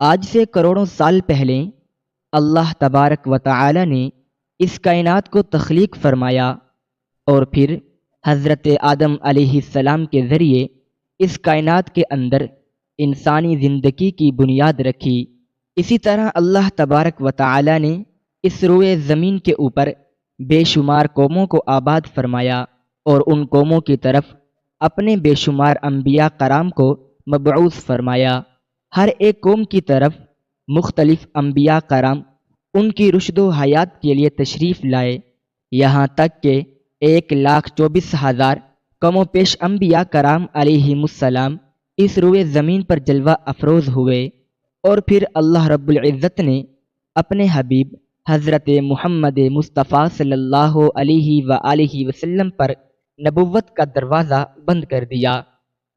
آج سے کروڑوں سال پہلے اللہ تبارک و تعالی نے اس کائنات کو تخلیق فرمایا اور پھر حضرت آدم علیہ السلام کے ذریعے اس کائنات کے اندر انسانی زندگی کی بنیاد رکھی۔ اسی طرح اللہ تبارک و تعالی نے اس روئے زمین کے اوپر بے شمار قوموں کو آباد فرمایا اور ان قوموں کی طرف اپنے بے شمار انبیاء کرام کو مبعوث فرمایا۔ ہر ایک قوم کی طرف مختلف انبیاء کرام ان کی رشد و حیات کے لیے تشریف لائے، یہاں تک کہ 1,24,000 کم و پیش انبیاء کرام علیہم السلام اس روئے زمین پر جلوہ افروز ہوئے، اور پھر اللہ رب العزت نے اپنے حبیب حضرت محمد مصطفیٰ صلی اللہ علیہ وآلہ وسلم پر نبوت کا دروازہ بند کر دیا،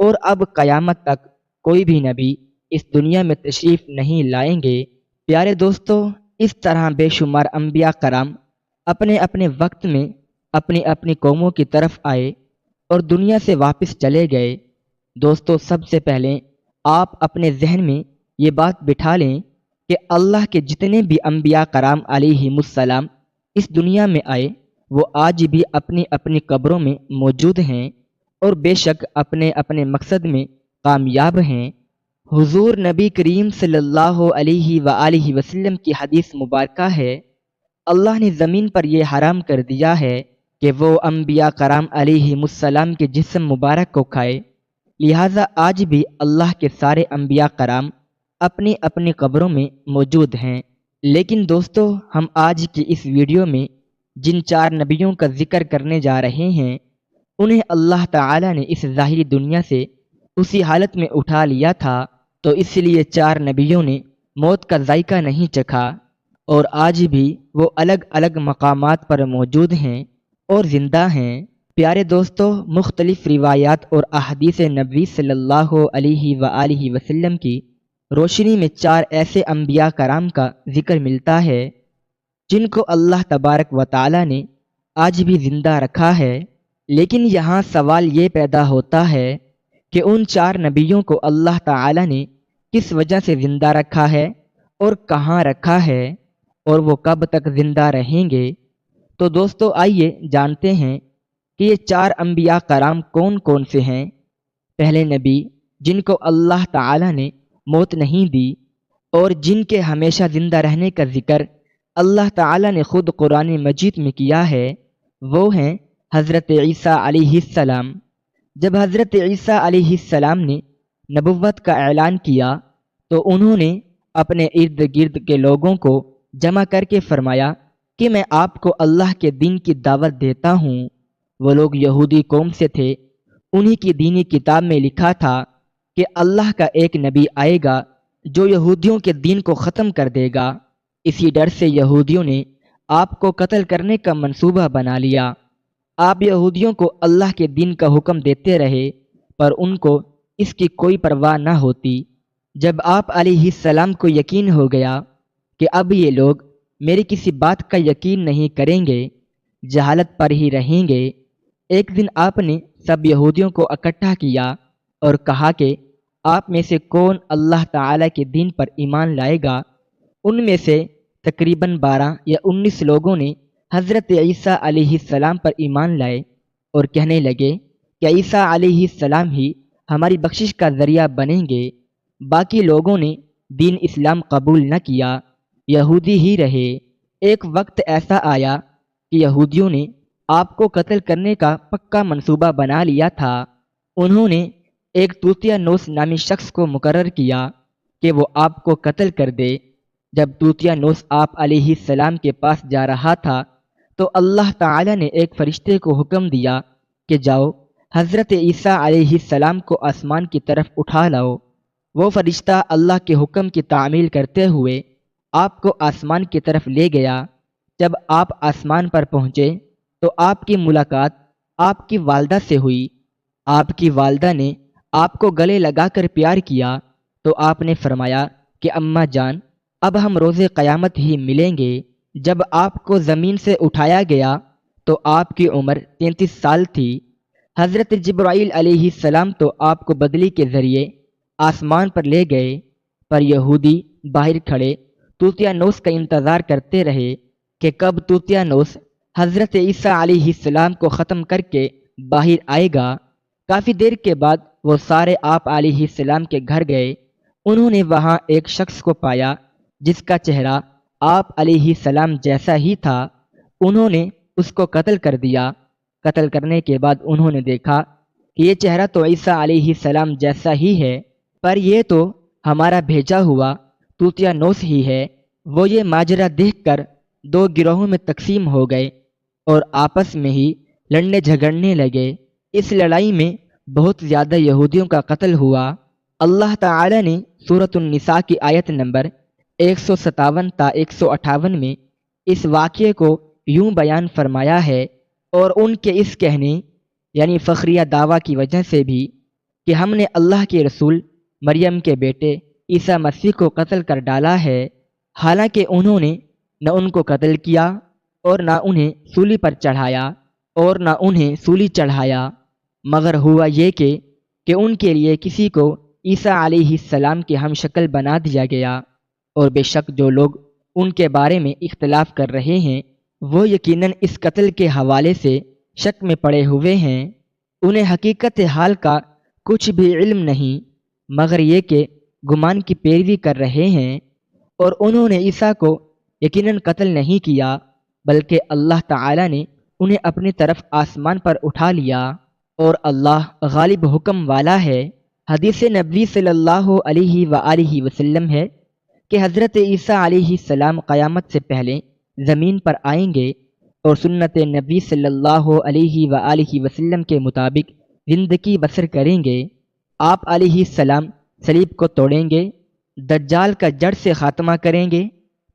اور اب قیامت تک کوئی بھی نبی اس دنیا میں تشریف نہیں لائیں گے۔ پیارے دوستو، اس طرح بے شمار انبیاء کرام اپنے اپنے وقت میں اپنی اپنی قوموں کی طرف آئے اور دنیا سے واپس چلے گئے۔ دوستو، سب سے پہلے آپ اپنے ذہن میں یہ بات بٹھا لیں کہ اللہ کے جتنے بھی انبیاء کرام علیہم السلام اس دنیا میں آئے وہ آج بھی اپنی اپنی قبروں میں موجود ہیں اور بے شک اپنے اپنے مقصد میں کامیاب ہیں۔ حضور نبی کریم صلی اللہ علیہ وآلہ وسلم کی حدیث مبارکہ ہے، اللہ نے زمین پر یہ حرام کر دیا ہے کہ وہ انبیاء کرام علیہم السلام کے جسم مبارک کو کھائے، لہٰذا آج بھی اللہ کے سارے انبیاء کرام اپنی اپنی قبروں میں موجود ہیں۔ لیکن دوستو، ہم آج کی اس ویڈیو میں جن 4 نبیوں کا ذکر کرنے جا رہے ہیں انہیں اللہ تعالی نے اس ظاہری دنیا سے اسی حالت میں اٹھا لیا تھا، تو اس لیے 4 نبیوں نے موت کا ذائقہ نہیں چکھا اور آج بھی وہ الگ الگ مقامات پر موجود ہیں اور زندہ ہیں۔ پیارے دوستو، مختلف روایات اور احادیث نبوی صلی اللہ علیہ وآلہ وسلم کی روشنی میں 4 ایسے انبیاء کرام کا ذکر ملتا ہے جن کو اللہ تبارک و تعالی نے آج بھی زندہ رکھا ہے۔ لیکن یہاں سوال یہ پیدا ہوتا ہے کہ ان 4 نبیوں کو اللہ تعالی نے کس وجہ سے زندہ رکھا ہے اور کہاں رکھا ہے اور وہ کب تک زندہ رہیں گے؟ تو دوستو، آئیے جانتے ہیں کہ یہ 4 انبیاء کرام کون کون سے ہیں۔ پہلے نبی جن کو اللہ تعالی نے موت نہیں دی اور جن کے ہمیشہ زندہ رہنے کا ذکر اللہ تعالی نے خود قرآن مجید میں کیا ہے، وہ ہیں حضرت عیسیٰ علیہ السلام۔ جب حضرت عیسیٰ علیہ السلام نے نبوت کا اعلان کیا تو انہوں نے اپنے ارد گرد کے لوگوں کو جمع کر کے فرمایا کہ میں آپ کو اللہ کے دین کی دعوت دیتا ہوں۔ وہ لوگ یہودی قوم سے تھے، انہی کی دینی کتاب میں لکھا تھا کہ اللہ کا ایک نبی آئے گا جو یہودیوں کے دین کو ختم کر دے گا۔ اسی ڈر سے یہودیوں نے آپ کو قتل کرنے کا منصوبہ بنا لیا۔ آپ یہودیوں کو اللہ کے دین کا حکم دیتے رہے پر ان کو اس کی کوئی پرواہ نہ ہوتی۔ جب آپ علیہ السلام کو یقین ہو گیا کہ اب یہ لوگ میری کسی بات کا یقین نہیں کریں گے، جہالت پر ہی رہیں گے، ایک دن آپ نے سب یہودیوں کو اکٹھا کیا اور کہا کہ آپ میں سے کون اللہ تعالی کے دین پر ایمان لائے گا؟ ان میں سے تقریباً 12 یا 19 لوگوں نے حضرت عیسیٰ علیہ السلام پر ایمان لائے اور کہنے لگے کہ عیسیٰ علیہ السلام ہی ہماری بخشش کا ذریعہ بنیں گے۔ باقی لوگوں نے دین اسلام قبول نہ کیا، یہودی ہی رہے۔ ایک وقت ایسا آیا کہ یہودیوں نے آپ کو قتل کرنے کا پکا منصوبہ بنا لیا تھا۔ انہوں نے ایک توتیا نوس نامی شخص کو مقرر کیا کہ وہ آپ کو قتل کر دے۔ جب توتیا نوس آپ علیہ السلام کے پاس جا رہا تھا تو اللہ تعالی نے ایک فرشتے کو حکم دیا کہ جاؤ حضرت عیسیٰ علیہ السلام کو آسمان کی طرف اٹھا لاؤ۔ وہ فرشتہ اللہ کے حکم کی تعمیل کرتے ہوئے آپ کو آسمان کی طرف لے گیا۔ جب آپ آسمان پر پہنچے تو آپ کی ملاقات آپ کی والدہ سے ہوئی۔ آپ کی والدہ نے آپ کو گلے لگا کر پیار کیا تو آپ نے فرمایا کہ اماں جان، اب ہم روز قیامت ہی ملیں گے۔ جب آپ کو زمین سے اٹھایا گیا تو آپ کی عمر 33 سال تھی۔ حضرت جبرائیل علیہ السلام تو آپ کو بدلی کے ذریعے آسمان پر لے گئے۔ پر یہودی باہر کھڑے توتیانوس کا انتظار کرتے رہے کہ کب توتیانوس حضرت عیسیٰ علیہ السلام کو ختم کر کے باہر آئے گا۔ کافی دیر کے بعد وہ سارے آپ علیہ السلام کے گھر گئے۔ انہوں نے وہاں ایک شخص کو پایا جس کا چہرہ آپ علیہ السلام جیسا ہی تھا۔ انہوں نے اس کو قتل کر دیا۔ قتل کرنے کے بعد انہوں نے دیکھا کہ یہ چہرہ تو عیسیٰ علیہ السلام جیسا ہی ہے، پر یہ تو ہمارا بھیجا ہوا توتیانوس ہی ہے۔ وہ یہ ماجرا دیکھ کر دو گروہوں میں تقسیم ہو گئے اور آپس میں ہی لڑنے جھگڑنے لگے۔ اس لڑائی میں بہت زیادہ یہودیوں کا قتل ہوا۔ اللہ تعالی نے سورۃ النساء کی آیت نمبر 157 تا 158 میں اس واقعے کو یوں بیان فرمایا ہے، اور ان کے اس کہنے یعنی فخریہ دعویٰ کی وجہ سے بھی کہ ہم نے اللہ کے رسول مریم کے بیٹے عیسیٰ مسیح کو قتل کر ڈالا ہے، حالانکہ انہوں نے نہ ان کو قتل کیا اور نہ انہیں سولی پر چڑھایا اور نہ انہیں سولی چڑھایا، مگر ہوا یہ کہ ان کے لیے کسی کو عیسیٰ علیہ السلام کے ہم شکل بنا دیا گیا، اور بے شک جو لوگ ان کے بارے میں اختلاف کر رہے ہیں وہ یقیناً اس قتل کے حوالے سے شک میں پڑے ہوئے ہیں۔ انہیں حقیقت حال کا کچھ بھی علم نہیں مگر یہ کہ گمان کی پیروی کر رہے ہیں، اور انہوں نے عیسیٰ کو یقیناً قتل نہیں کیا بلکہ اللہ تعالی نے انہیں اپنی طرف آسمان پر اٹھا لیا، اور اللہ غالب حکم والا ہے۔ حدیث نبوی صلی اللہ علیہ وآلہ وسلم ہے کہ حضرت عیسیٰ علیہ السلام قیامت سے پہلے زمین پر آئیں گے اور سنت نبی صلی اللہ علیہ وآلہ وسلم کے مطابق زندگی بسر کریں گے۔ آپ علیہ السلام صلیب کو توڑیں گے، دجال کا جڑ سے خاتمہ کریں گے،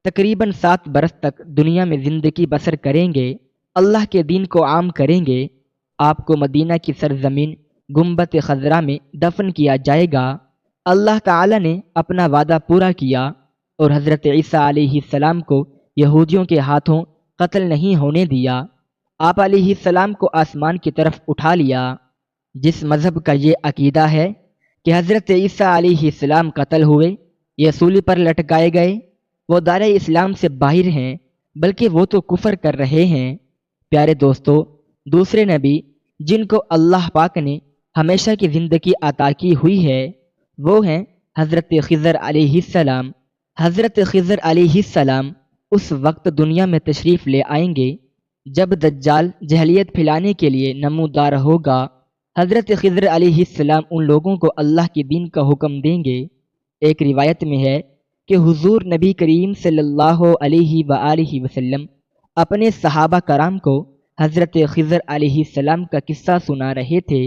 تقریباً 7 برس تک دنیا میں زندگی بسر کریں گے، اللہ کے دین کو عام کریں گے۔ آپ کو مدینہ کی سرزمین گنبد خضرا میں دفن کیا جائے گا۔ اللہ تعالی نے اپنا وعدہ پورا کیا اور حضرت عیسیٰ علیہ السلام کو یہودیوں کے ہاتھوں قتل نہیں ہونے دیا۔ آپ علیہ السلام کو آسمان کی طرف اٹھا لیا۔ جس مذہب کا یہ عقیدہ ہے کہ حضرت عیسیٰ علیہ السلام قتل ہوئے یا سولی پر لٹکائے گئے، وہ دائرہ اسلام سے باہر ہیں، بلکہ وہ تو کفر کر رہے ہیں۔ پیارے دوستو، دوسرے نبی جن کو اللہ پاک نے ہمیشہ کی زندگی عطا کی ہوئی ہے وہ ہیں حضرت خضر علیہ السلام۔ حضرت خضر علیہ السلام اس وقت دنیا میں تشریف لے آئیں گے جب دجال جہلیت پھیلانے کے لیے نمودار ہوگا۔ حضرت خضر علیہ السلام ان لوگوں کو اللہ کی دین کا حکم دیں گے۔ ایک روایت میں ہے کہ حضور نبی کریم صلی اللہ علیہ وآلہ وسلم اپنے صحابہ کرام کو حضرت خضر علیہ السلام کا قصہ سنا رہے تھے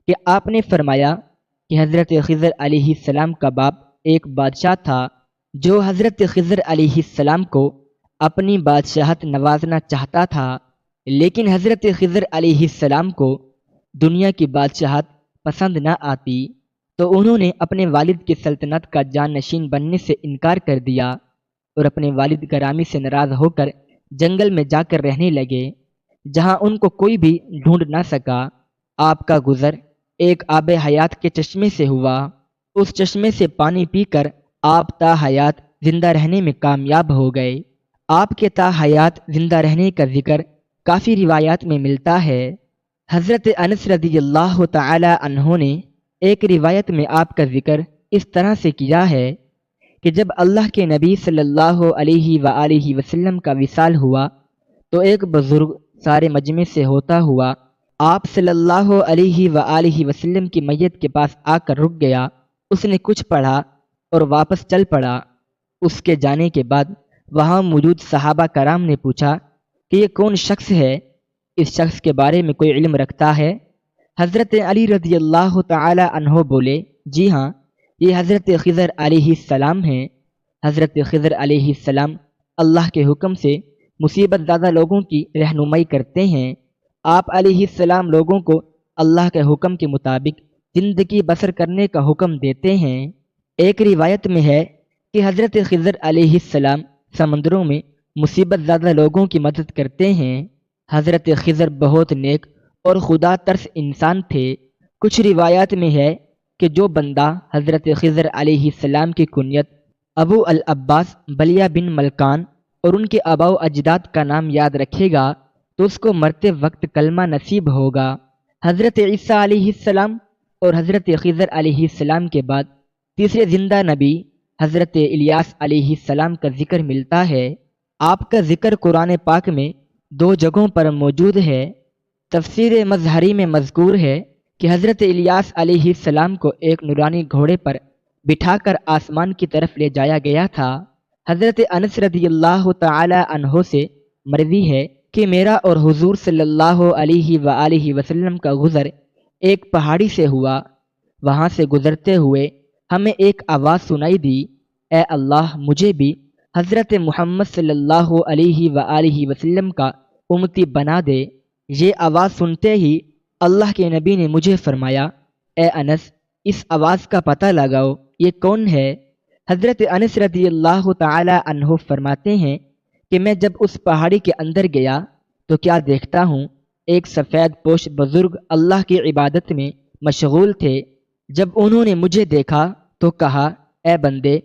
کہ آپ نے فرمایا کہ حضرت خضر علیہ السلام کا باپ ایک بادشاہ تھا جو حضرت خضر علیہ السلام کو اپنی بادشاہت نوازنا چاہتا تھا، لیکن حضرت خضر علیہ السلام کو دنیا کی بادشاہت پسند نہ آتی، تو انہوں نے اپنے والد کی سلطنت کا جانشین بننے سے انکار کر دیا اور اپنے والد گرامی سے ناراض ہو کر جنگل میں جا کر رہنے لگے، جہاں ان کو کوئی بھی ڈھونڈ نہ سکا۔ آپ کا گزر ایک آب حیات کے چشمے سے ہوا۔ اس چشمے سے پانی پی کر آپ تا حیات زندہ رہنے میں کامیاب ہو گئے۔ آپ کے تا حیات زندہ رہنے کا ذکر کافی روایات میں ملتا ہے۔ حضرت انس رضی اللہ تعالی عنہ نے ایک روایت میں آپ کا ذکر اس طرح سے کیا ہے کہ جب اللہ کے نبی صلی اللہ علیہ وآلہ وسلم کا وصال ہوا تو ایک بزرگ سارے مجمع سے ہوتا ہوا آپ صلی اللہ علیہ وآلہ وسلم کی میت کے پاس آ کر رک گیا۔ اس نے کچھ پڑھا اور واپس چل پڑا۔ اس کے جانے کے بعد وہاں موجود صحابہ کرام نے پوچھا کہ یہ کون شخص ہے؟ اس شخص کے بارے میں کوئی علم رکھتا ہے؟ حضرت علی رضی اللہ تعالی عنہ بولے، جی ہاں، یہ حضرت خضر علیہ السلام ہیں۔ حضرت خضر علیہ السلام اللہ کے حکم سے مصیبت زدہ لوگوں کی رہنمائی کرتے ہیں۔ آپ علیہ السلام لوگوں کو اللہ کے حکم کے مطابق زندگی بسر کرنے کا حکم دیتے ہیں۔ ایک روایت میں ہے کہ حضرت خضر علیہ السلام سمندروں میں مصیبت زدہ لوگوں کی مدد کرتے ہیں۔ حضرت خضر بہت نیک اور خدا ترس انسان تھے۔ کچھ روایات میں ہے کہ جو بندہ حضرت خضر علیہ السلام کی کنیت ابو العباس بلیہ بن ملکان اور ان کے آباء و اجداد کا نام یاد رکھے گا تو اس کو مرتے وقت کلمہ نصیب ہوگا۔ حضرت عیسیٰ علیہ السلام اور حضرت خضر علیہ السلام کے بعد تیسرے زندہ نبی حضرت الیاس علیہ السلام کا ذکر ملتا ہے۔ آپ کا ذکر قرآن پاک میں 2 جگہوں پر موجود ہے۔ تفسیر مظہری میں مذکور ہے کہ حضرت الیاس علیہ السلام کو ایک نورانی گھوڑے پر بٹھا کر آسمان کی طرف لے جایا گیا تھا۔ حضرت انس رضی اللہ تعالی عنہ سے مروی ہے کہ میرا اور حضور صلی اللہ علیہ وآلہ وسلم کا گزر ایک پہاڑی سے ہوا۔ وہاں سے گزرتے ہوئے ہمیں ایک آواز سنائی دی، اے اللہ مجھے بھی حضرت محمد صلی اللہ علیہ وآلہ وسلم کا امتی بنا دے۔ یہ آواز سنتے ہی اللہ کے نبی نے مجھے فرمایا، اے انس اس آواز کا پتہ لگاؤ، یہ کون ہے؟ حضرت انس رضی اللہ تعالی عنہ فرماتے ہیں کہ میں جب اس پہاڑی کے اندر گیا تو کیا دیکھتا ہوں، ایک سفید پوش بزرگ اللہ کی عبادت میں مشغول تھے۔ جب انہوں نے مجھے دیکھا تو کہا، اے بندے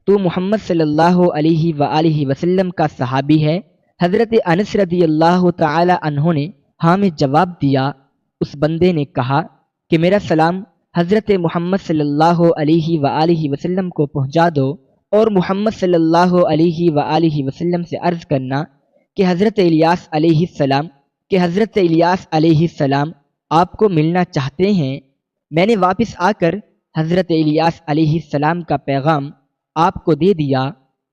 تو محمد صلی اللہ علیہ وآلہ وسلم کا صحابی ہے؟ حضرت انس رضی اللہ تعالی عنہ نے ہاں میں جواب دیا۔ اس بندے نے کہا کہ میرا سلام حضرت محمد صلی اللہ علیہ وآلہ وسلم کو پہنچا دو، اور محمد صلی اللہ علیہ وآلہ وسلم سے عرض کرنا کہ حضرت الیاس علیہ السلام آپ کو ملنا چاہتے ہیں۔ میں نے واپس آ کر حضرت الیاس علیہ السلام کا پیغام آپ کو دے دیا۔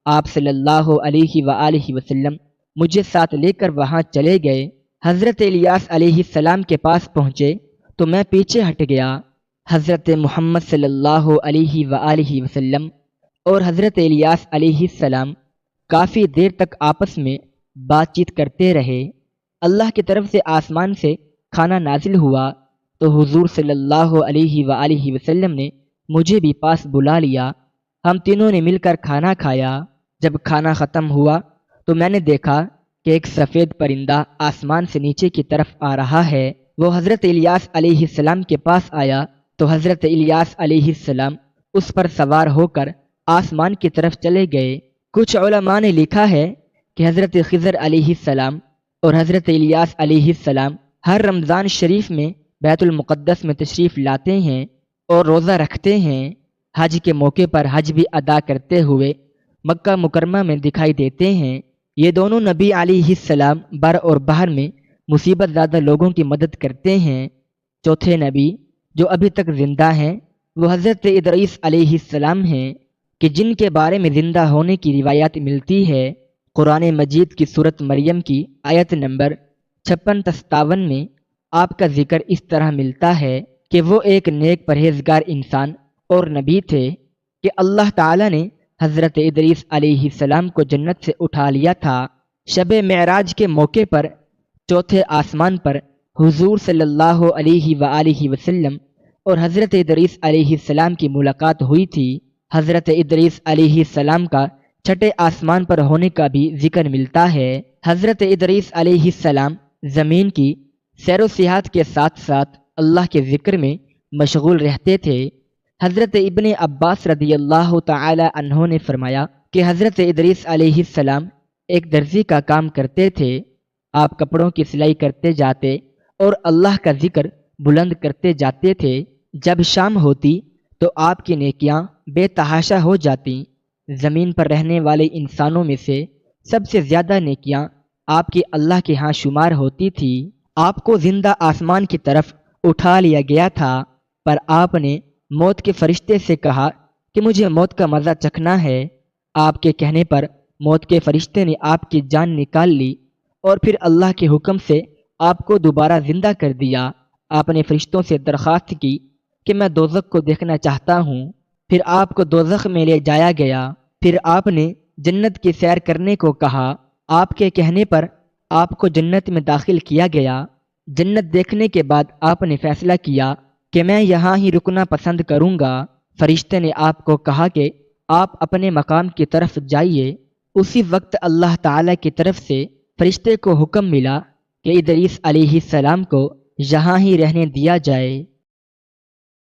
آپ صلی اللہ علیہ وآلہ وسلم مجھے ساتھ لے کر وہاں چلے گئے۔ حضرت الیاس علیہ السلام کے پاس پہنچے تو میں پیچھے ہٹ گیا۔ حضرت محمد صلی اللہ علیہ وآلہ وسلم اور حضرت الیاس علیہ السلام کافی دیر تک آپس میں بات چیت کرتے رہے۔ اللہ کی طرف سے آسمان سے کھانا نازل ہوا تو حضور صلی اللہ علیہ وآلہ وسلم نے مجھے بھی پاس بلا لیا۔ ہم تینوں نے مل کر کھانا کھایا۔ جب کھانا ختم ہوا تو میں نے دیکھا کہ ایک سفید پرندہ آسمان سے نیچے کی طرف آ رہا ہے۔ وہ حضرت الیاس علیہ السلام کے پاس آیا تو حضرت الیاس علیہ السلام اس پر سوار ہو کر آسمان کی طرف چلے گئے۔ کچھ علماء نے لکھا ہے کہ حضرت خضر علیہ السلام اور حضرت الیاس علیہ السلام ہر رمضان شریف میں بیت المقدس میں تشریف لاتے ہیں اور روزہ رکھتے ہیں۔ حج کے موقع پر حج بھی ادا کرتے ہوئے مکہ مکرمہ میں دکھائی دیتے ہیں۔ یہ دونوں نبی علیہ السلام بر اور بحر میں مصیبت زدہ لوگوں کی مدد کرتے ہیں۔ چوتھے نبی جو ابھی تک زندہ ہیں وہ حضرت ادریس علیہ السلام ہیں کہ جن کے بارے میں زندہ ہونے کی روایات ملتی ہے۔ قرآن مجید کی سورۃ مریم کی آیت نمبر 56-57 میں آپ کا ذکر اس طرح ملتا ہے کہ وہ ایک نیک پرہیزگار انسان اور نبی تھے کہ اللہ تعالی نے حضرت ادریس علیہ السلام کو جنت سے اٹھا لیا تھا۔ شب معراج کے موقع پر چوتھے آسمان پر حضور صلی اللہ علیہ وآلہ وسلم اور حضرت ادریس علیہ السلام کی ملاقات ہوئی تھی۔ حضرت ادریس علیہ السلام کا چھٹے آسمان پر ہونے کا بھی ذکر ملتا ہے۔ حضرت ادریس علیہ السلام زمین کی سیر و سیاحت کے ساتھ ساتھ اللہ کے ذکر میں مشغول رہتے تھے۔ حضرت ابن عباس رضی اللہ تعالی عنہ نے فرمایا کہ حضرت ادریس علیہ السلام ایک درزی کا کام کرتے تھے۔ آپ کپڑوں کی سلائی کرتے جاتے اور اللہ کا ذکر بلند کرتے جاتے تھے۔ جب شام ہوتی تو آپ کی نیکیاں بے تحاشا ہو جاتی۔ زمین پر رہنے والے انسانوں میں سے سب سے زیادہ نیکیاں آپ کی اللہ کے ہاں شمار ہوتی تھی۔ آپ کو زندہ آسمان کی طرف اٹھا لیا گیا تھا، پر آپ نے موت کے فرشتے سے کہا کہ مجھے موت کا مزہ چکھنا ہے۔ آپ کے کہنے پر موت کے فرشتے نے آپ کی جان نکال لی اور پھر اللہ کے حکم سے آپ کو دوبارہ زندہ کر دیا۔ آپ نے فرشتوں سے درخواست کی کہ میں دوزخ کو دیکھنا چاہتا ہوں۔ پھر آپ کو دوزخ میں لے جایا گیا۔ پھر آپ نے جنت کی سیر کرنے کو کہا۔ آپ کے کہنے پر آپ کو جنت میں داخل کیا گیا۔ جنت دیکھنے کے بعد آپ نے فیصلہ کیا کہ میں یہاں ہی رکنا پسند کروں گا۔ فرشتے نے آپ کو کہا کہ آپ اپنے مقام کی طرف جائیے۔ اسی وقت اللہ تعالی کی طرف سے فرشتے کو حکم ملا کہ ادریس علیہ السلام کو یہاں ہی رہنے دیا جائے۔